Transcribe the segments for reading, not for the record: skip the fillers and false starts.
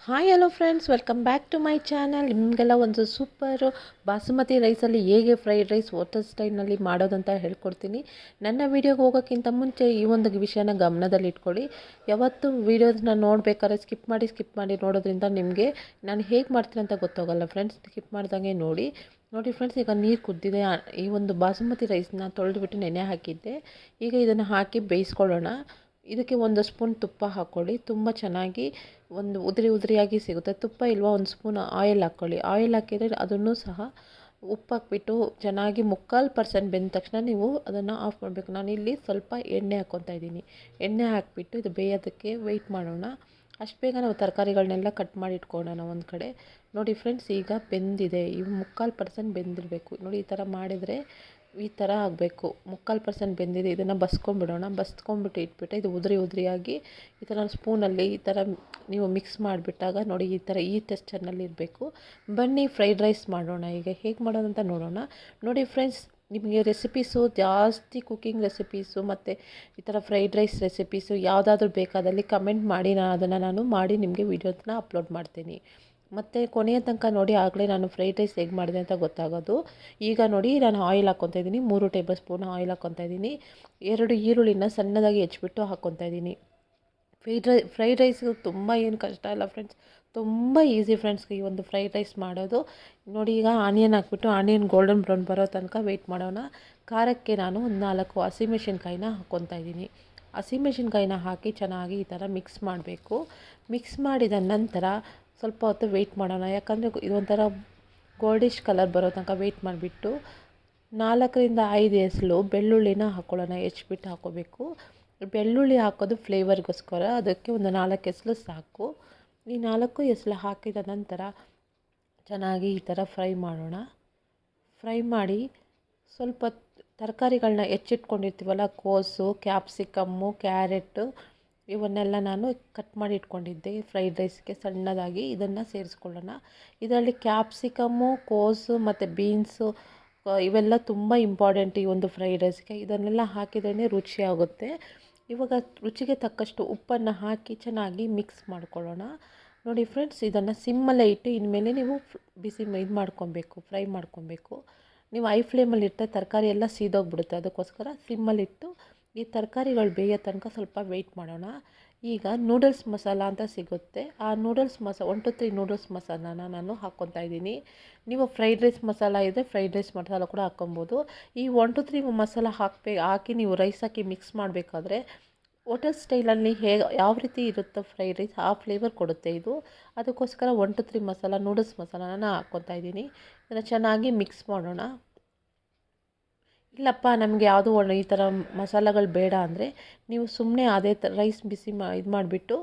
Hi hello friends, welcome back to my channel. ನಿಮಗೆಲ್ಲ ಒಂದು super basmati ರೈಸಲ್ಲಿ ಹೇಗೆ ಫ್ರೈಡ್ ರೈಸ್ ಹೋಟೆಲ್ ಸ್ಟೈಲ್ನಲ್ಲಿ ಮಾಡೋದಂತ ಹೇಳ್ಕೊಡ್ತೀನಿ. ನನ್ನ ವೀಡಿಯೋಗೆ ಹೋಗೋಕ್ಕಿಂತ ಮುಂಚೆ ಈ ಒಂದು ವಿಷಯನ ಗಮನದಲ್ಲಿ ಇಟ್ಕೊಳ್ಳಿ. ಯಾವತ್ತು ವೀಡಿಯೋಸ್ನ ನೋಡಬೇಕಾದ್ರೆ ಸ್ಕಿಪ್ ಮಾಡಿ ನೋಡೋದ್ರಿಂದ ನಿಮಗೆ ನಾನು ಹೇಗೆ ಮಾಡ್ತೀನಿ ಅಂತ ಗೊತ್ತಾಗಲ್ಲ ಫ್ರೆಂಡ್ಸ್. ಸ್ಕಿಪ್ ಮಾಡ್ದಂಗೆ ನೋಡಿ ಫ್ರೆಂಡ್ಸ್, ಈಗ ನೀರು ಕುದ್ದಿದೆ. ಈ ಒಂದು ಬಾಸುಮತಿ ರೈಸ್ನ ತೊಳೆದುಬಿಟ್ಟು ನೆನೆ ಹಾಕಿದ್ದೆ. ಈಗ ಇದನ್ನು ಹಾಕಿ ಬೇಯಿಸ್ಕೊಳ್ಳೋಣ. ಇದಕ್ಕೆ ಒಂದು ಸ್ಪೂನ್ ತುಪ್ಪ ಹಾಕ್ಕೊಳ್ಳಿ. ತುಂಬ ಚೆನ್ನಾಗಿ ಒಂದು ಉದುರಿಯಾಗಿ ಸಿಗುತ್ತೆ. ತುಪ್ಪ ಇಲ್ವಾ, ಒಂದು ಸ್ಪೂನ್ ಆಯಿಲ್ ಹಾಕ್ಕೊಳ್ಳಿ. ಆಯಿಲ್ ಹಾಕಿದರೆ ಅದನ್ನು ಸಹ ಉಪ್ಪು ಹಾಕ್ಬಿಟ್ಟು ಚೆನ್ನಾಗಿ 3/4% ಬೆಂದ ತಕ್ಷಣ ನೀವು ಅದನ್ನು ಆಫ್ ಮಾಡಬೇಕು. ನಾನಿಲ್ಲಿ ಸ್ವಲ್ಪ ಎಣ್ಣೆ ಹಾಕ್ಕೊತಾ ಇದ್ದೀನಿ. ಎಣ್ಣೆ ಹಾಕಿಬಿಟ್ಟು ಇದು ಬೇಯೋದಕ್ಕೆ ವೆಯ್ಟ್ ಮಾಡೋಣ. ಅಷ್ಟು ಬೇಗ ನಾವು ತರಕಾರಿಗಳನ್ನೆಲ್ಲ ಕಟ್ ಮಾಡಿ ಇಟ್ಕೊಳ್ಳೋಣ ಒಂದು ಕಡೆ. ನೋಡಿ ಫ್ರೆಂಡ್ಸ್, ಈಗ ಬೆಂದಿದೆ. ಇವು 3/4% ಬೆಂದಿರಬೇಕು. ನೋಡಿ, ಈ ಥರ ಮಾಡಿದರೆ ಈ ಥರ ಆಗಬೇಕು. 3/4% ಬೆಂದಿದೆ. ಇದನ್ನು ಬಸ್ಕೊಂಡ್ಬಿಡೋಣ. ಬಸ್ಕೊಂಡ್ಬಿಟ್ಟು ಇಟ್ಬಿಟ್ಟು ಇದು ಉದುರಿಯಾಗಿ ಈ ಥರ ಸ್ಪೂನಲ್ಲಿ ಈ ಥರ ನೀವು ಮಿಕ್ಸ್ ಮಾಡಿಬಿಟ್ಟಾಗ ನೋಡಿ ಈ ಥರ ಈ ಟೆಕ್ಸ್ಚರ್ನಲ್ಲಿ ಇರಬೇಕು. ಬನ್ನಿ ಫ್ರೈಡ್ ರೈಸ್ ಮಾಡೋಣ. ಈಗ ಹೇಗೆ ಮಾಡೋದಂತ ನೋಡೋಣ. ನೋಡಿ ಫ್ರೆಂಡ್ಸ್, ನಿಮಗೆ ರೆಸಿಪೀಸು ಜಾಸ್ತಿ ಕುಕ್ಕಿಂಗ್ ರೆಸಿಪೀಸು ಮತ್ತು ಈ ಥರ ಫ್ರೈಡ್ ರೈಸ್ ರೆಸಿಪೀಸು ಯಾವುದಾದ್ರೂ ಬೇಕಾದಲ್ಲಿ ಕಮೆಂಟ್ ಮಾಡಿ. ನಾನು ಮಾಡಿ ನಿಮಗೆ ವೀಡಿಯೋಸ್ನ ಅಪ್ಲೋಡ್ ಮಾಡ್ತೀನಿ. ಮತ್ತು ಕೊನೆಯ ತನಕ ನೋಡಿ, ಆಗಲೇ ನಾನು ಫ್ರೈಡ್ ರೈಸ್ ಹೇಗೆ ಮಾಡಿದೆ ಅಂತ ಗೊತ್ತಾಗೋದು. ಈಗ ನೋಡಿ, ನಾನು ಆಯಿಲ್ ಹಾಕ್ಕೊತಾ ಇದ್ದೀನಿ. 3 ಟೇಬಲ್ ಸ್ಪೂನ್ ಆಯಿಲ್ ಹಾಕ್ಕೊತಾ ಇದ್ದೀನಿ. 2 ಈರುಳ್ಳಿನ ಸಣ್ಣದಾಗಿ ಹೆಚ್ಚಿಬಿಟ್ಟು ಹಾಕ್ಕೊತಾ ಇದ್ದೀನಿ. ಫ್ರೈಡ್ ರೈಸ್ಗೆ ತುಂಬ ಏನು ಕಷ್ಟ ಇಲ್ಲ ಫ್ರೆಂಡ್ಸ್, ತುಂಬ ಈಸಿ ಫ್ರೆಂಡ್ಸ್ ಈ ಒಂದು ಫ್ರೈಡ್ ರೈಸ್ ಮಾಡೋದು. ನೋಡಿ, ಈಗ ಆನಿಯನ್ ಹಾಕ್ಬಿಟ್ಟು ಆನಿಯನ್ ಗೋಲ್ಡನ್ ಬ್ರೌನ್ ಬರೋ ತನಕ ವೆಯ್ಟ್ ಮಾಡೋಣ. ಖಾರಕ್ಕೆ ನಾನು ಒಂದು 4 ಹಸಿಮೆಣ್ಸಿನ್ಕಾಯಿನ ಹಾಕ್ಕೊತಾ ಇದ್ದೀನಿ. ಹಸಿಮೆಣ್ಸಿನ್ಕಾಯಿನ ಹಾಕಿ ಚೆನ್ನಾಗಿ ಈ ಥರ ಮಿಕ್ಸ್ ಮಾಡಬೇಕು. ಮಿಕ್ಸ್ ಮಾಡಿದ ನಂತರ ಸ್ವಲ್ಪ ಹೊತ್ತು ವೆಯ್ಟ್ ಮಾಡೋಣ. ಯಾಕಂದರೆ ಇದೊಂಥರ ಗೋಲ್ಡಿಶ್ ಕಲರ್ ಬರೋ ತನಕ ವೆಯ್ಟ್ ಮಾಡಿಬಿಟ್ಟು 4ರಿಂದ 5 ಎಸಳು ಬೆಳ್ಳುಳ್ಳಿನ ಹಾಕ್ಕೊಳ್ಳೋಣ. ಹೆಚ್ಚಿಬಿಟ್ಟು ಹಾಕ್ಕೋಬೇಕು. ಬೆಳ್ಳುಳ್ಳಿ ಹಾಕೋದು ಫ್ಲೇವರ್ಗೋಸ್ಕರ. ಅದಕ್ಕೆ ಒಂದು 4 ಎಸಳು ಸಾಕು. ಈ 4 ಎಸಳು ಹಾಕಿದ ನಂತರ ಚೆನ್ನಾಗಿ ಈ ಥರ ಫ್ರೈ ಮಾಡೋಣ. ಫ್ರೈ ಮಾಡಿ ಸ್ವಲ್ಪ ತರಕಾರಿಗಳನ್ನ ಹೆಚ್ಚಿಟ್ಕೊಂಡಿರ್ತೀವಲ್ಲ, ಕೋಸು, ಕ್ಯಾಪ್ಸಿಕಮ್ಮು, ಕ್ಯಾರೆಟು ಇವನ್ನೆಲ್ಲ ನಾನು ಕಟ್ ಮಾಡಿ ಇಟ್ಕೊಂಡಿದ್ದೆ ಫ್ರೈಡ್ ರೈಸ್ಗೆ ಸಣ್ಣದಾಗಿ. ಇದನ್ನು ಸೇರಿಸ್ಕೊಳ್ಳೋಣ. ಇದರಲ್ಲಿ ಕ್ಯಾಪ್ಸಿಕಮ್ಮು, ಕೋಸು ಮತ್ತು ಬೀನ್ಸು ಇವೆಲ್ಲ ತುಂಬ ಇಂಪಾರ್ಟೆಂಟ್ ಈ ಒಂದು ಫ್ರೈಡ್ ರೈಸ್ಗೆ. ಇದನ್ನೆಲ್ಲ ಹಾಕಿದ್ರೇ ರುಚಿಯಾಗುತ್ತೆ. ಇವಾಗ ರುಚಿಗೆ ತಕ್ಕಷ್ಟು ಉಪ್ಪನ್ನು ಹಾಕಿ ಚೆನ್ನಾಗಿ ಮಿಕ್ಸ್ ಮಾಡ್ಕೊಳ್ಳೋಣ. ನೋಡಿ ಫ್ರೆಂಡ್ಸ್, ಇದನ್ನು ಸಿಮ್ಮಲ್ಲೇ ಇಟ್ಟು ಇನ್ಮೇಲೆ ನೀವು ಇದು ಮಾಡ್ಕೊಬೇಕು, ಫ್ರೈ ಮಾಡ್ಕೊಬೇಕು. ನೀವು ಐ ಫ್ಲೇಮಲ್ಲಿ ಇಟ್ಟರೆ ತರಕಾರಿ ಎಲ್ಲ ಸೀದೋಗ್ಬಿಡುತ್ತೆ. ಅದಕ್ಕೋಸ್ಕರ ಸಿಮ್ಮಲ್ಲಿಟ್ಟು ಈ ತರಕಾರಿಗಳು ಬೇಯೋ ತನಕ ಸ್ವಲ್ಪ ವೆಯ್ಟ್ ಮಾಡೋಣ. ಈಗ ನೂಡಲ್ಸ್ ಮಸಾಲ ಅಂತ ಸಿಗುತ್ತೆ. ಆ ನೂಡಲ್ಸ್ 1 to 3 ನೂಡಲ್ಸ್ ಮಸಾಲಾನ ನಾನು ಹಾಕ್ಕೊತಾ ಇದ್ದೀನಿ. ನೀವು ಫ್ರೈಡ್ ರೈಸ್ ಮಸಾಲ ಇದ್ದರೆ ಫ್ರೈಡ್ ರೈಸ್ ಮಸಾಲ ಕೂಡ ಹಾಕ್ಕೊಬೋದು. ಈ 1 to 3 ಮಸಾಲ ಹಾಕಿ ನೀವು ರೈಸ್ ಹಾಕಿ ಮಿಕ್ಸ್ ಮಾಡಬೇಕಾದ್ರೆ ಹೋಟೆಲ್ ಸ್ಟೈಲಲ್ಲಿ ಯಾವ ರೀತಿ ಇರುತ್ತೋ ಫ್ರೈಡ್ ರೈಸ್ ಆ ಫ್ಲೇವರ್ ಕೊಡುತ್ತೆ ಇದು. ಅದಕ್ಕೋಸ್ಕರ 1 to 3 ಮಸಾಲ ನೂಡಲ್ಸ್ ಮಸಾಲಾನ ಹಾಕ್ಕೊತಾ ಇದ್ದೀನಿ. ಇದನ್ನು ಚೆನ್ನಾಗಿ ಮಿಕ್ಸ್ ಮಾಡೋಣ. ಇಲ್ಲಪ್ಪ, ನಮಗೆ ಯಾವುದೋ ಈ ಥರ ಮಸಾಲೆಗಳು ಬೇಡ ಅಂದರೆ ನೀವು ಸುಮ್ಮನೆ ಅದೇ ಥರ ರೈಸ್ ಬಿಸಿ ಇದು ಮಾಡಿಬಿಟ್ಟು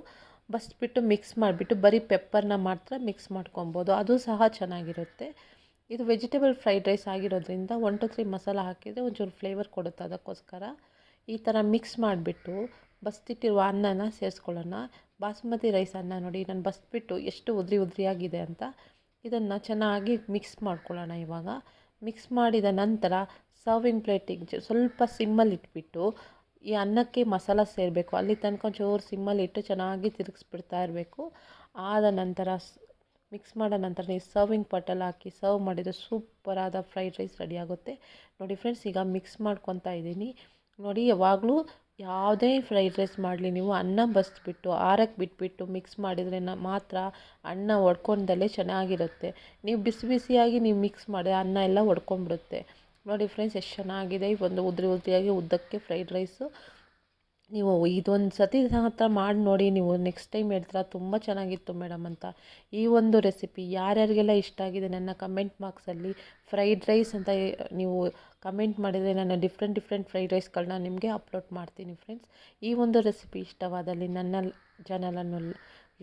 ಬಸ್ಬಿಟ್ಟು ಮಿಕ್ಸ್ ಮಾಡಿಬಿಟ್ಟು ಬರೀ ಪೆಪ್ಪರ್ನ ಮಾತ್ರ ಮಿಕ್ಸ್ ಮಾಡ್ಕೊಬೋದು. ಅದು ಸಹ ಚೆನ್ನಾಗಿರುತ್ತೆ. ಇದು ವೆಜಿಟೇಬಲ್ ಫ್ರೈಡ್ ರೈಸ್ ಆಗಿರೋದ್ರಿಂದ 1 to 3 ಮಸಾಲ ಹಾಕಿದರೆ ಒಂಚೂರು ಫ್ಲೇವರ್ ಕೊಡುತ್ತೆ. ಅದಕ್ಕೋಸ್ಕರ ಈ ಥರ ಮಿಕ್ಸ್ ಮಾಡಿಬಿಟ್ಟು ಬಸ್ತಿಟ್ಟಿರುವ ಅನ್ನನ ಸೇರಿಸ್ಕೊಳ್ಳೋಣ. ಬಾಸುಮತಿ ರೈಸ್ ಅನ್ನ ನೋಡಿ, ನಾನು ಬಸ್ಬಿಟ್ಟು ಎಷ್ಟು ಉದುರಿಯಾಗಿದೆ ಅಂತ. ಇದನ್ನು ಚೆನ್ನಾಗಿ ಮಿಕ್ಸ್ ಮಾಡ್ಕೊಳ್ಳೋಣ. ಇವಾಗ ಮಿಕ್ಸ್ ಮಾಡಿದ ನಂತರ ಸರ್ವಿಂಗ್ ಪ್ಲೇಟಿಗೆ ಸ್ವಲ್ಪ ಸಿಮ್ಮಲ್ಲಿ ಇಟ್ಬಿಟ್ಟು ಈ ಅನ್ನಕ್ಕೆ ಮಸಾಲ ಸೇರಬೇಕು. ಅಲ್ಲಿ ತನಕ ಒಂಚೂರು ಸಿಮ್ಮಲ್ಲಿ ಇಟ್ಟು ಚೆನ್ನಾಗಿ ತಿರುಗಿಸ್ಬಿಡ್ತಾ ಇರಬೇಕು. ಆದ ನಂತರ ಮಿಕ್ಸ್ ಮಾಡೋ ನಂತರ ನೀವು ಸರ್ವಿಂಗ್ ಪಟ್ಟಲ್ಲಿ ಹಾಕಿ ಸರ್ವ್ ಮಾಡಿದರೆ ಸೂಪರಾದ ಫ್ರೈಡ್ ರೈಸ್ ರೆಡಿ ಆಗುತ್ತೆ. ನೋಡಿ ಫ್ರೆಂಡ್ಸ್, ಈಗ ಮಿಕ್ಸ್ ಮಾಡ್ಕೊತಾ ಇದ್ದೀನಿ. ನೋಡಿ, ಯಾವಾಗಲೂ ಯಾವುದೇ ಫ್ರೈಡ್ ರೈಸ್ ಮಾಡಲಿ ನೀವು ಅನ್ನ ಬಸ್ಬಿಟ್ಟು ಆರಕ್ಕೆ ಬಿಟ್ಬಿಟ್ಟು ಮಿಕ್ಸ್ ಮಾಡಿದರೆ ಮಾತ್ರ ಅನ್ನ ಒಡ್ಕೊಂಡಲ್ಲೇ ಚೆನ್ನಾಗಿರುತ್ತೆ. ನೀವು ಬಿಸಿಯಾಗಿ ನೀವು ಮಿಕ್ಸ್ ಮಾಡಿದ್ರೆ ಅನ್ನ ಎಲ್ಲ ಒಡ್ಕೊಂಡ್ಬಿಡುತ್ತೆ. ನೋಡಿ ಫ್ರೆಂಡ್ಸ್, ಎಷ್ಟು ಚೆನ್ನಾಗಿದೆ ಈ ಒಂದು ಉದುರಿಯಾಗಿ ಉದ್ದಕ್ಕೆ ಫ್ರೈಡ್ ರೈಸು. ನೀವು ಇದೊಂದು ಸತಿ ಹತ್ರ ಮಾಡಿ ನೋಡಿ. ನೀವು ನೆಕ್ಸ್ಟ್ ಟೈಮ್ ಹೇಳ್ತೀರಾ ತುಂಬ ಚೆನ್ನಾಗಿತ್ತು ಮೇಡಮ್ ಅಂತ. ಈ ಒಂದು ರೆಸಿಪಿ ಯಾರ್ಯಾರಿಗೆಲ್ಲ ಇಷ್ಟ ಆಗಿದೆ ನನ್ನ ಕಮೆಂಟ್ ಬಾಕ್ಸಲ್ಲಿ ಫ್ರೈಡ್ ರೈಸ್ ಅಂತ ನೀವು ಕಮೆಂಟ್ ಮಾಡಿದರೆ ನಾನು ಡಿಫ್ರೆಂಟ್ ಫ್ರೈಡ್ ರೈಸ್ಗಳನ್ನ ನಿಮಗೆ ಅಪ್ಲೋಡ್ ಮಾಡ್ತೀನಿ ಫ್ರೆಂಡ್ಸ್. ಈ ಒಂದು ರೆಸಿಪಿ ಇಷ್ಟವಾದಲ್ಲಿ ನನ್ನ ಚಾನಲನ್ನು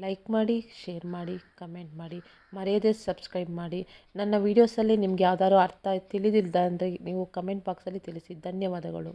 ಲೈಕ್ ಮಾಡಿ, ಶೇರ್ ಮಾಡಿ, ಕಮೆಂಟ್ ಮಾಡಿ, ಮರೆಯದೇ ಸಬ್ಸ್ಕ್ರೈಬ್ ಮಾಡಿ. ನನ್ನ ವೀಡಿಯೋಸಲ್ಲಿ ನಿಮ್ಗೆ ಯಾವ್ದಾದ್ರು ಅರ್ಥ ತಿಳಿದಿಲ್ಲ ಅಂದರೆ ನೀವು ಕಮೆಂಟ್ ಬಾಕ್ಸಲ್ಲಿ ತಿಳಿಸಿ. ಧನ್ಯವಾದಗಳು.